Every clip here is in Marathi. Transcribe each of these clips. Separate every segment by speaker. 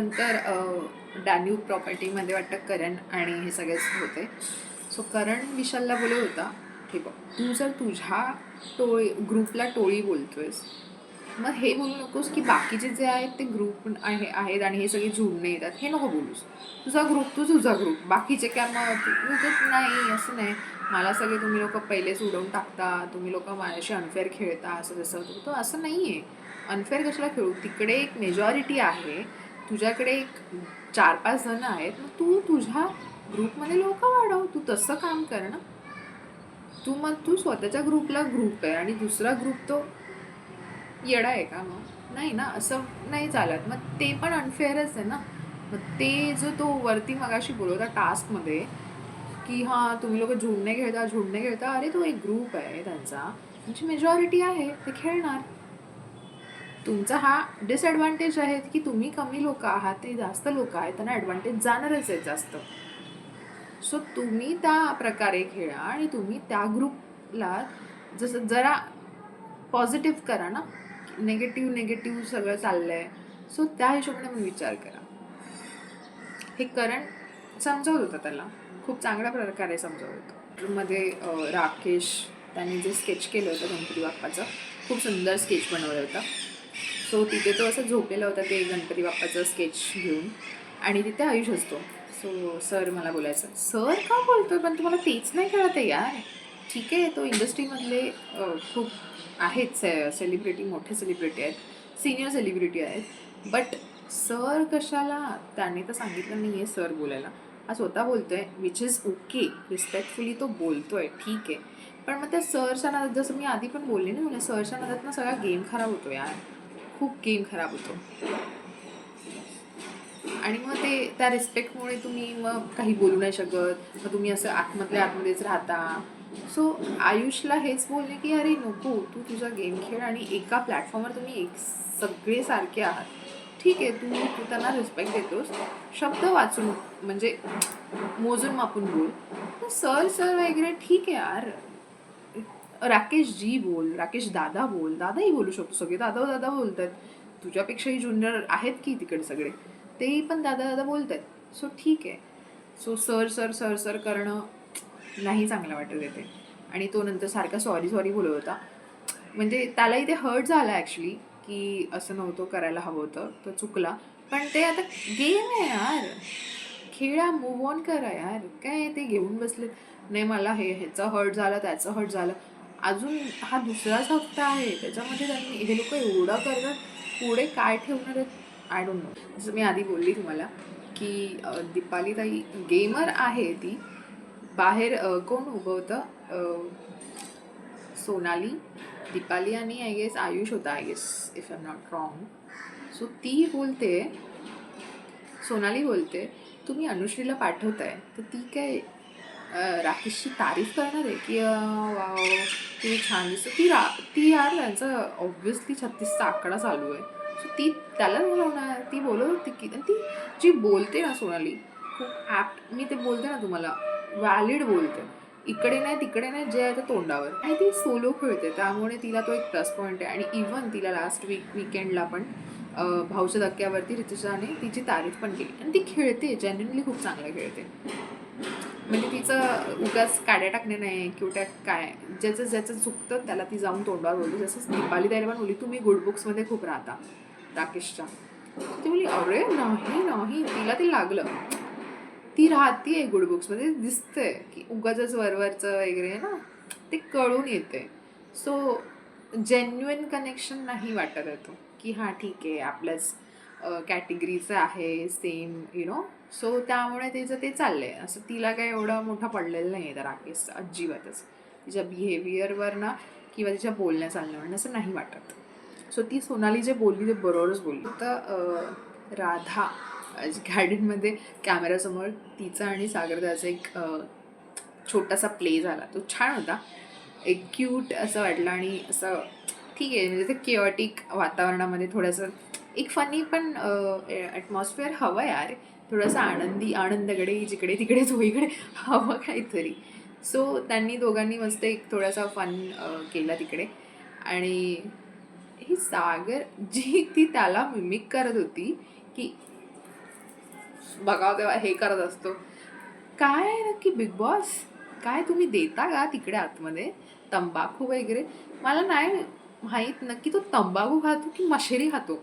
Speaker 1: नंतर डॅन्यूब प्रॉपर्टीमध्ये वाटतं करण आणि हे सगळेच होते. सो करण विशालला बोलत होता, हे बघ तू जर तुझ्या ग्रुपला टोळी बोलतोयस, मग हे बोलू नकोस की बाकीचे जे आहेत ते ग्रुप आहेत आणि हे सगळे जुळणे येतात, हे नको बोलूस. तुझा ग्रुप तुझा ग्रुप, बाकीचे काय मग नाही असं नाही. मला सगळे तुम्ही लोक पहिलेच उडवून टाकता, तुम्ही लोक माझ्याशी अनफेअर खेळता, असं तसं. तो असं नाही आहे. अनफेअर कशाला खेळू? तिकडे एक मेजॉरिटी आहे, तुझ्याकडे एक 4-5 जण आहेत, मग तू तुझ्या ग्रुपमध्ये लोक वाढव. तू तसं काम कर ना. तू स्वतःच्या ग्रुपला ग्रुप आहे आणि दुसरा ग्रुप तो येडा आहे का? मग नाही ना, असं नाही चालत. मग ते पण अनफेअरच आहे ना. मग ते जो तो वरती मगाशी बोलवता टास्कमध्ये की हां तुम्ही लोक झुंडणे खेळता, अरे तो एक ग्रुप आहे त्यांचा, त्यांची मेजॉरिटी आहे, ते खेळणार. तुमचा हा डिसएडव्हान्टेज आहे की तुम्ही कमी लोक आहात, ते जास्त लोक आहेत, त्यांना ॲडव्हान्टेज जाणारच आहे जास्त. सो तुम्ही त्या प्रकारे खेळा आणि तुम्ही त्या ग्रुपला जसं जरा पॉझिटिव्ह करा ना. नेगेटिव्ह सगळं चाललं आहे, सो त्या हिशोबाने मग विचार करा. हे करण समजवत होतं त्याला, खूप चांगल्या प्रकारे समजवत होतं. मध्ये राकेश त्याने जे स्केच केलं होतं गणपती बाप्पाचं, खूप सुंदर स्केच बनवलं होतं. सो तिथे तो असं झोपलेला होता ते गणपती बाप्पाचं स्केच घेऊन, आणि तिथे आयुष असतो. सो सर मला बोलायचं, सर का बोलतोय पण तुम्हाला तेच नाही कळत आहे यार. ठीक आहे, तो इंडस्ट्रीमधले खूप आहेत सेलिब्रिटी, मोठे सेलिब्रिटी आहेत, सिनियर सेलिब्रिटी आहेत, बट सर कशाला? त्याने तर सांगितलं नाही आहे सर बोलायला, हा स्वतः बोलतोय, विच इज ओके, रिस्पेक्टफुली तो बोलतोय, ठीक आहे. पण मग त्या सरच्या नादात, जसं मी आधी पण बोलले ना, मला सरच्या नादात ना सगळा गेम खराब होतो यार, खूप गेम खराब होतो. आणि मग ते त्या रिस्पेक्टमुळे तुम्ही मग काही बोलू नाही शकत, मग तुम्ही असं आतमध्येच राहता. सो आयुषला हेच बोलले की अरे नको, तू तुझा गेम खेळ आणि एका प्लॅटफॉर्मवर तुम्ही सगळे सारखे आहात, ठीक आहे. तू त्यांना रिस्पेक्ट देतोस, शब्द वाचून म्हणजे मोजून मापून बोल. सर वगैरे ठीक आहे यार. राकेश जी बोल, राकेश दादा बोल, दादाही बोलू शकतो, सगळे दादा दादा बोलतात. तुझ्यापेक्षाही ज्युनियर आहेत की तिकडे सगळे, तेही पण दादा दादा बोलत आहेत. सो ठीक आहे. सो सर करणं नाही चांगलं वाटत येते. आणि तो नंतर सारखा सॉरी बोलत होता, म्हणजे त्यालाही ते हर्ट झालं ॲक्च्युली, की असं नव्हतं करायला हवं होतं, तो चुकला. पण ते आता गेम आहे यार, खेळा, मूव्ह ऑन करा यार. काय ते घेऊन बसले, नाही मला ह्याचं हर्ट झालं, त्याचं हर्ट झालं. अजून हा दुसराच हप्ता आहे, त्याच्यामध्ये त्यांनी हे लोक एवढं करतात, पुढे काय ठेवणार आहेत आय डोंट नो. जसं मी आधी बोलली तुम्हाला की दीपाली ताई गेमर आहे ती. बाहेर कोण उभं होतं? सोनाली, दीपाली आणि आय गेस आयुष होता, I guess, if I am not wrong. So ती बोलते, सोनाली बोलते, तुम्ही अनुश्रीला पाठवताय तर ती काय राकेशची तारीफ करणार आहे की वाव तुम्ही छान दिसतो. ती यार त्यांचं ऑब्व्हियसली 36चा आकडा चालू आहे. सो ती त्याला बोलवणार, ती बोलत होती की, ती जी बोलते ना सोनाली, खूप ॲप्ट, मी ते बोलते ना तुम्हाला, व्हॅलिड बोलते, इकडे नाही तिकडे नाही, जे आहे ते तोंडावर. आणि ती सोलो खेळते, त्यामुळे तिला तो एक प्लस पॉईंट आहे. आणि इव्हन तिला लास्ट वीकेंडला पण भाऊच्या धक्क्यावरती रितिशाने तिची तारीफ पण केली, आणि ती खेळते, जेन्युइनली खूप चांगलं खेळते. म्हणजे तिचं उगाच काड्या टाकणे नाही किंवा काय, ज्याचं चुकतं त्याला ती जाऊन तोंडावर बोलली. जसं दीपाली ताईला पण बोलली, तुम्ही गुड बुक्समध्ये खूप राहता राकेशच्या. ती बोलली अरे नाही, तिला ते लागलं, ती राहतीये गुड बुक्समध्ये, दिसतंय की उगाच वरवरचं वगैरे ना, ते कळून येते. सो जेन्युइन कनेक्शन नाही वाटत येतो की हां ठीक आहे, आपल्याच कॅटेगरीचं आहे, सेम नो. सो त्यामुळे तिचं ते चाललं आहे. असं तिला काय एवढा मोठा पडलेलं नाही आहे त्या राकेशचं अजिबातच, तिच्या बिहेवियरवर ना किंवा तिच्या बोलण्या चालण्यावर असं नाही वाटत. सो ती सोनाली जे बोलली ते बरोबरच बोलली. तर राधा गार्डनमध्ये कॅमेऱ्यासमोर तिचा आणि सागरदाचा एक छोटासा प्ले झाला, तो छान होता, एक क्यूट असं वाटलं. आणि असं ठीक आहे, म्हणजे ते केऑटिक वातावरणामध्ये थोडंसं एक फनी पण ॲटमॉस्फिअर हवं यार, थोडंसं आनंदकडे, जिकडे तिकडे चोहीकडे हवं काहीतरी. सो त्यांनी दोघांनी मस्त एक थोडासा फन केला तिकडे. आणि ही सागर जी ती त्याला मिमिक करत होती की बघावं तेव्हा हे करत असतो. काय आहे नक्की बिग बॉस? काय तुम्ही देता का तिकडे आतमध्ये तंबाखू वगैरे? मला नाही माहीत नक्की तो तंबाखू खातो की मशेरी खातो.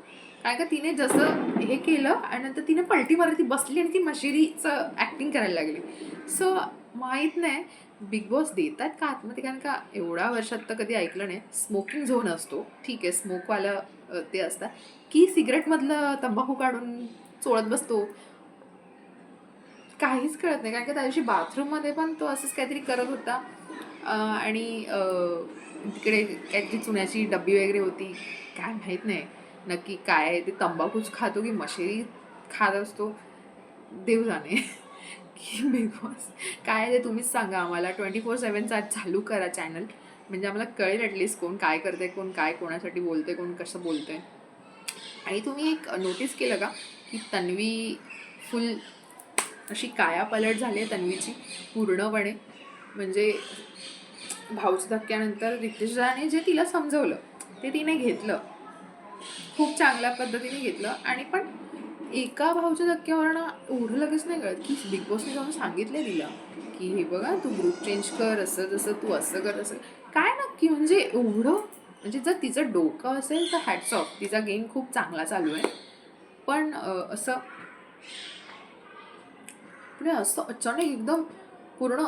Speaker 1: कारण का तिने जसं हे केलं आणि नंतर तिने पलटी मारली, ती बसली आणि ती मशेरीचं ॲक्टिंग करायला लागली. सो माहीत नाही बिग बॉस देतात का आतमध्ये, कारण का एवढ्या वर्षात तर कधी ऐकलं नाही. स्मोकिंग झोन असतो, ठीक आहे, स्मोकवालं ते असतात की सिगरेटमधलं तंबाखू काढून चोळत बसतो. काहीच कळत नाही, कारण का त्या दिवशी बाथरूममध्ये पण तो असंच काहीतरी करत होता. आणि तिकडे काहीतरी चुन्याची डब्बी वगैरे होती. काय माहीत नाही नक्की काय आहे ते, तंबाखूच खातो की मशेरी खात असतो देव जाणे. की बिग बॉस काय आहे ते तुम्हीच सांगा आम्हाला. 24/7 चालू करा चॅनल, म्हणजे आम्हाला कळेल ॲटलिस्ट कोण काय करते, कोण काय कोणासाठी बोलते, कोण कसं बोलते. आणि तुम्ही एक नोटीस केलं का की तन्वी फुल अशी कायापालट झाली आहे तन्वीची पूर्णपणे. म्हणजे भाऊच्या धक्क्यानंतर रितेशने जे तिला समजवलं ते तिने घेतलं, खूप चांगल्या पद्धतीने घेतलं. आणि पण एका भाऊच्या धक्क्यावरनं एवढं लगेच नाही कळत की बिग बॉसने जाऊन सांगितलं तिला की हे बघा तू ग्रुप चेंज कर, असं जसं तू असं कर, असं काय नक्की म्हणजे एवढं. म्हणजे जर तिचं डोकं असेल तर हॅट्स ऑफ, तिचा गेम खूप चांगला चालू आहे. पण असं पुढे असं अचानक एकदम पूर्ण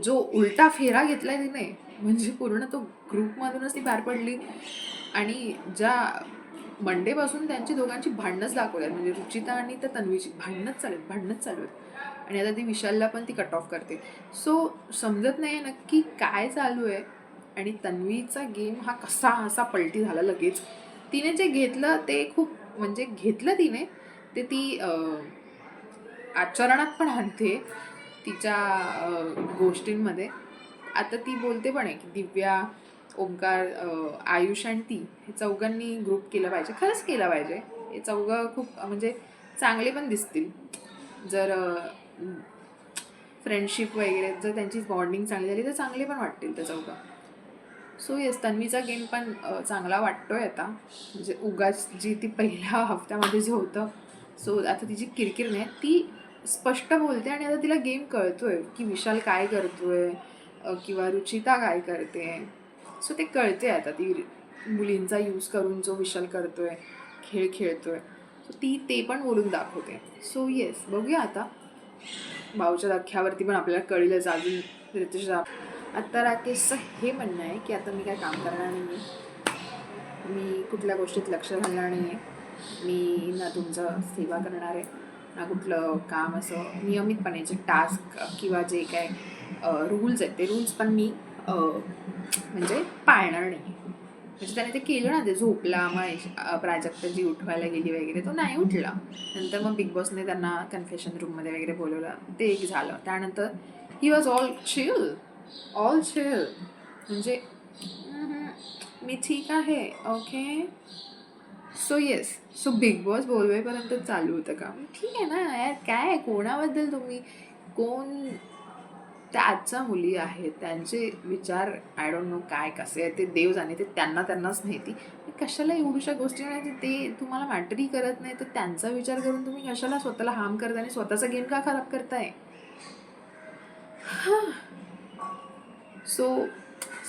Speaker 1: जो उलटा फेरा घेतलाय तिने, म्हणजे पूर्ण तो ग्रुपमधूनच ती बाहेर पडली. आणि ज्या मंडेपासून त्यांची दोघांची भांडणंच दाखवल्यात, म्हणजे रुचिता आणि त्या तन्वीची भांडणंच चालू आहेत. आणि आता ती विशालला पण ती कट ऑफ करते. सो समजत नाही नक्की काय चालू आहे. आणि तन्वीचा गेम हा कसा असा पलटी झाला लगेच. तिने जे घेतलं ते खूप, म्हणजे घेतलं तिने ते ती आचरणात पण आणते तिच्या गोष्टींमध्ये. आता ती बोलते पण आहे की दिव्या, ओंकार, आयुष आणि ती हे चौघांनी ग्रुप केलं पाहिजे. खरंच केलं पाहिजे. हे चौघं खूप म्हणजे चांगले पण दिसतील जर फ्रेंडशिप वगैरे जर त्यांची बॉन्डिंग चांगली झाली तर चांगले पण वाटतील त्या चौघं. सो येस, तन्वीचा गेम पण चांगला वाटतोय आता. म्हणजे उगाच जी ती पहिल्या हफ्त्यामध्ये जे होतं, सो आता तिची किरकिर नाही, ती स्पष्ट बोलते. आणि आता तिला गेम कळतोय की विशाल काय करतोय किंवा रुचिता काय करते. सो ते कळते आता, ती मुलींचा यूज करून जो विशाल करतोय, खेळ खेळतोय, सो ती ते पण बोलून दाखवते. सो येस, बघूया आता. भाऊच्या धक्क्यावरती पण आपल्याला कळेलच अजून रितेश. आता राकेशचं हे म्हणणं आहे की आता मी काय काम करणार नाही आहे, मी कुठल्या गोष्टीत लक्ष घालणार नाही आहे, मी ना तुमचं सेवा करणार आहे ना कुठलं काम असं नियमितपणे जे टास्क किंवा जे काय रूल्स आहेत ते रूल्स पण मी म्हणजे पाळणार नाही. म्हणजे त्याने ते केलं ना, ते झोपला, मग प्राजक्ताजी उठवायला गेली वगैरे, तो नाही उठला. नंतर मग बिग बॉसने त्यांना कन्फेशन रूममध्ये वगैरे बोलवलं, ते एक झालं. त्यानंतर ही वॉज ऑल चिल, म्हणजे मी ठीक आहे, okay. So yes, so Bigg Boss बोलवेपर्यंत चालू होतं का, ठीक आहे ना यार, काय कोणाबद्दल तुम्ही, कोण त्या आजच्या मुली आहेत त्यांचे विचार आय डोंट नो काय कसे आहे ते देव जाणे, ते त्यांनाच माहिती. कशाला एवढ्याशा गोष्टी नाही, ते तुम्हाला मॅटरही करत नाही, तर त्यांचा विचार करून तुम्ही कशाला स्वतःला हार्म करताय आणि स्वतःचा गेम का खराब करताय. सो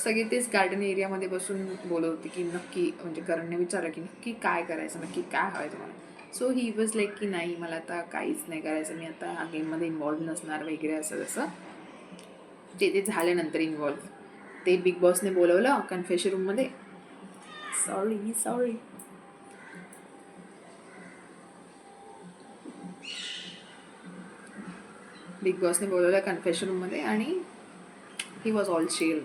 Speaker 1: सगळे तेच गार्डन एरियामध्ये बसून बोलत होते की नक्की, म्हणजे करणने विचारलं की नक्की काय करायचं, नक्की काय हवं आहे तुम्हाला. सो ही वॉज लाईक की नाही, मला आता काहीच नाही करायचं, मी आता ह्या गेममध्ये इन्व्हॉल्व नसणार वगैरे, असं जसं ते झाल्यानंतर इन्व्हॉल्व ते बिग बॉसने बोलवलं कन्फेशन रूममध्ये. सॉरी बिग बॉसने बोलवलं कन्फेशन रूममध्ये आणि ही वॉज ऑल चिल.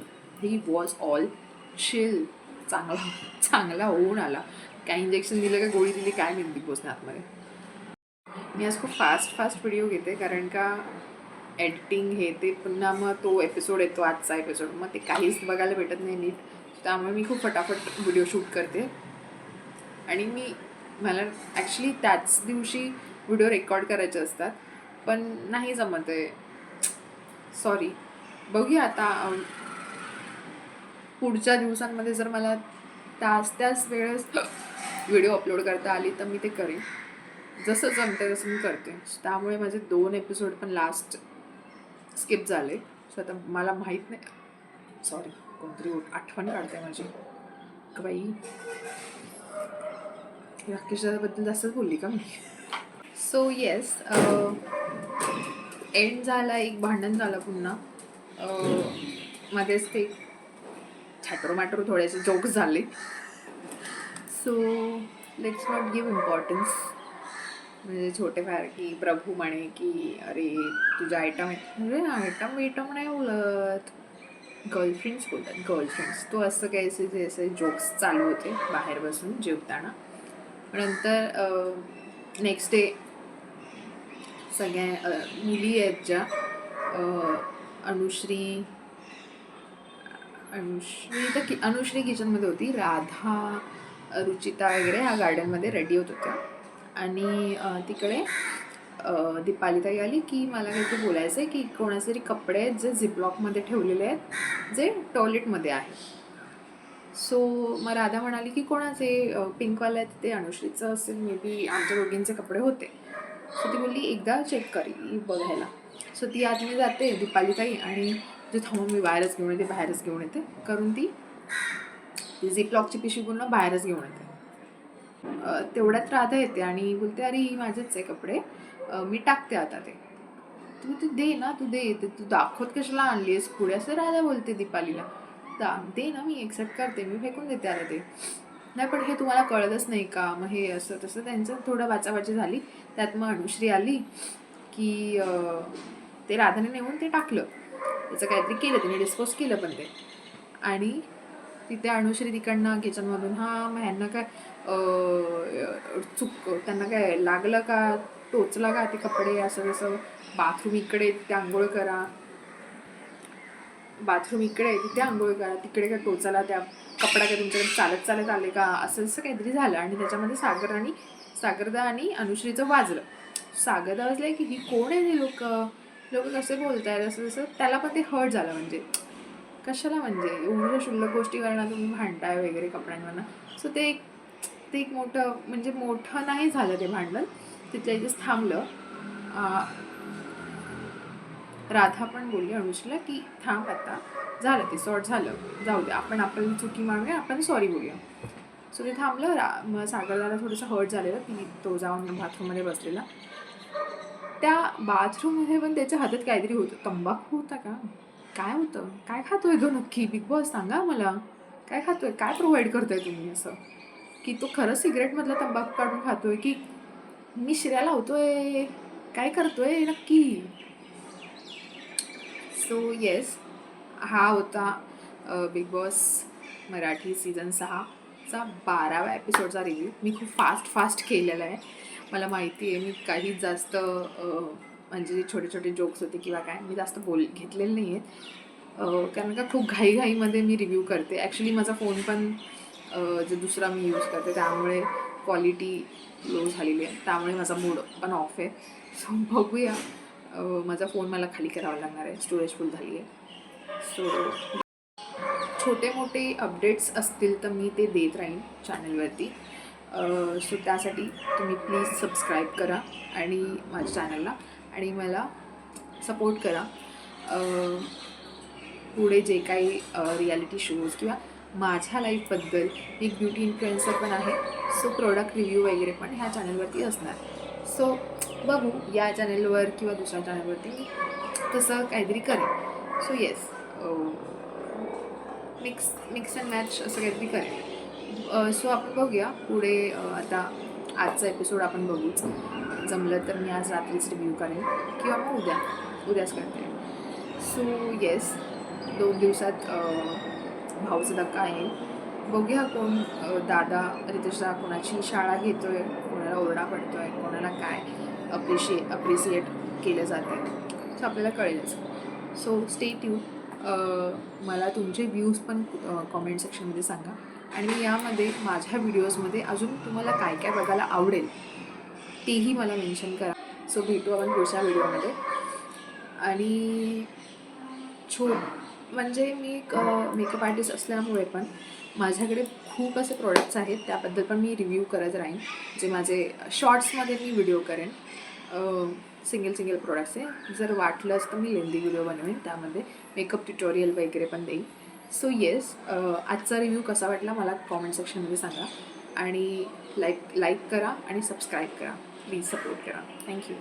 Speaker 1: चांगला होऊन आला. काय इंजेक्शन दिलं का गोळी दिली काय नाही बिग बॉसने आतमध्ये. मी आज खूप फास्ट व्हिडिओ घेते, कारण का एडिटिंग हे ते पुन्हा मग तो एपिसोड येतो आजचा एपिसोड, मग ते काहीच बघायला भेटत नाही नीट. त्यामुळे मी खूप फटाफट व्हिडिओ शूट करते. आणि मला ॲक्च्युली त्याच दिवशी व्हिडिओ रेकॉर्ड करायचे असतात, पण नाही जमत आहे, सॉरी. बघूया आता पुढच्या दिवसांमध्ये जर मला त्याच वेळेस व्हिडिओ अपलोड करता आली तर मी ते करेन. जसं जमतं तसं मी करते. त्यामुळे माझे 2 एपिसोड पण लास्ट स्किप झाले. सो आता मला माहीत नाही. सॉरी, कोणतरी आठवण काढते माझी का बाई. राकेश दादाबद्दल जास्तच बोलली का मी. सो येस, एंड झाला, एक भांडण झालं पुन्हा. मध्येच ते छॅटरो थोडेसे जोक्स झाले. So let's not give importance. म्हणजे छोटेफार की प्रभू म्हणे की अरे तुझा आयटम म्हणजे आयटम नाही बोलत, गर्लफ्रेंड्स बोलतात, गर्लफ्रेंड्स. तो असं काही असे जोक्स चालू होते बाहेर बसून जेवताना. नंतर नेक्स्ट डे सगळ्या मुली आहेत ज्या अनुश्री किचनमध्ये होती, राधा, रुचिता वगैरे ह्या गार्डनमध्ये रेडी होत होत्या. आणि तिकडे दीपालीताई आली की मला काहीतरी बोलायचं आहे की कोणाचे तरी कपडे आहेत जे झिपलॉकमध्ये ठेवलेले आहेत जे टॉयलेटमध्ये आहे. सो मग राधा म्हणाली की कोणाचे, पिंकवाले आहेत ते अनुश्रीचं असेल मे बी, आमच्या दोघींचे कपडे होते. सो ती बोलली एकदा चेक करी बघायला. सो ती आतमध्ये जाते दीपालीताई आणि जे थांबून मी बाहेरच घेऊन येते, बाहेरच घेऊन येते करून ती झिपलॉकची पिशवी पूर्ण बाहेरच घेऊन येते. तेवढ्यात राधा येते आणि बोलते अरे ही माझेच आहे कपडे, मी टाकते आता ते. तू दे ना, तू दे, तू दाखवत कशाला आणली आहेस पुढे, असं राधा बोलते दीपालीला. दे ना, मी एक्सेप्ट करते, मी फेकून देते अरे ते. नाही पण हे तुम्हाला कळतच नाही का, मग हे असं तसं त्यांचं थोडं वाचावाची झाली. त्यात मग अनुश्री आली की ते राधाने नेऊन ते टाकलं, त्याचं काहीतरी केलं तिने, डिस्पोज केलं पण ते. आणि तिथे अनुश्री तिकडनं किचनमधून मग ह्यांना काय त्यांना काय लागलं का, टोचला का ते कपडे, असं जसं बाथरूम इकडे तिथे आंघोळ करा, बाथरूम इकडे तिथे आंघोळ करा, तिकडे काय टोचाला त्या कपडा काय तुमच्याकडे चालत आले का, असं असं काहीतरी झालं. आणि त्याच्यामध्ये सागरदा आणि अनुश्रीचं वाजलं. सागरदा वाजलं की ही कोण आहे, हे लोक कसे बोलत आहेत असं जसं त्याला पण ते हर्ट झालं. म्हणजे कशाला, म्हणजे एवढ्या शुल्लक गोष्टी करणं तुम्ही भांडताय वगैरे कपड्यांवरनं. सो ते एक मोठं नाही झालं ते भांडण, तिथल्या इथेच थांबलं. राधा पण बोलली अनुश्रीला की थांब आता, झालं ते सॉर्ट झालं, जाऊ दे, आपण आपली चुकी मानूया, आपण सॉरी बोलूया. सो ते थांबलं. मग सागरदाला थोडंसं हर्ट झालेलं की तो जाऊन बाथरूममध्ये बसलेला. त्या बाथरूममध्ये पण त्याच्या हातात काहीतरी होतं, तंबाखू होता का काय होतं, काय खातोय तो नक्की, बिग बॉस सांगा मला, काय खातोय, काय प्रोव्हाइड करतोय तुम्ही, असं की तो खरंच सिगरेटमधला तंबाखू काढून खातोय की मिश्र्या लावतोय, काय करतोय नक्की. सो येस, हा होता बिग बॉस मराठी सीझन 6चा 12व्या एपिसोडचा रिव्ह्यू. मी खूप फास्ट केलेला आहे, मला माहिती आहे. मी काही जास्त म्हणजे छोटे जोक्स होते किंवा काय, मी जास्त घेतलेले नाही आहेत, कारण का खूप घाईमध्ये मी रिव्ह्यू करते. ॲक्च्युली माझा फोन पण जो दुसरा मी यूज करते त्यामुळे क्वालिटी लो झालेली आहे, त्यामुळे माझा मूड पण ऑफ आहे. सो बघूया, माझा फोन मला खाली करावा लागणार आहे, स्टोरेज फुल झाली आहे. सो छोटे मोठे अपडेट्स असतील तर मी ते देत राहीन चॅनलवरती. सो त्यासाठी तुम्ही प्लीज सबस्क्राईब करा आणि माझ्या चॅनलला, आणि मला सपोर्ट करा. पुढे जे काही रियालिटी शोज किंवा माझ्या लाईफबद्दल, एक ब्युटी इन्फ्लुएन्सर पण आहे, सो प्रोडक्ट रिव्ह्यू वगैरे पण ह्या चॅनलवरती असणार. सो बघू या चॅनलवर किंवा दुसऱ्या चॅनलवरती मी तसं काहीतरी करेन. So yes, mix and match असं काहीतरी करेन. सो आपण बघूया पुढे. आता आजचा एपिसोड आपण बघूच, जमलं तर मी आज रात्रीच रिव्ह्यू करेन किंवा मग उद्याच करते. सो येस, 2 दिवसात भाऊचा धक्का आहे. बघूया कोण, दादा रितेशदा कोणाची शाळा घेतो आहे, कोणाला ओरडा पडतो आहे, कोणाला काय अप्रिशिएट केलं जातं आहे, सो आपल्याला कळेलच. So stay tune. मला तुमचे व्ह्यूज पण कॉमेंट सेक्शनमध्ये सांगा, आणि मी यामध्ये माझ्या व्हिडिओजमध्ये अजून तुम्हाला काय काय बघायला आवडेल तेही मला मेन्शन करा. सो भेटू आपण पुढच्या व्हिडिओमध्ये. आणि म्हणजे मी एक मेकअप आर्टिस्ट असल्यामुळे पण माझ्याकडे खूप असे प्रोडक्ट्स आहेत, त्याबद्दल पण मी रिव्ह्यू करत राहीन. जे माझे शॉर्ट्समध्ये मी व्हिडिओ करेन. सिंगल प्रोडक्ट्सचे. जर वाटलंच तर मी लेंदी व्हिडिओ बनवेन, त्यामध्ये मेकअप ट्युटोरियल वगैरे पण देईन. सो येस, आजचा रिव्ह्यू कसा वाटला मला कॉमेंट सेक्शनमध्ये सांगा. आणि लाईक करा आणि सबस्क्राईब करा. प्लीज सपोर्ट करा. थँक्यू.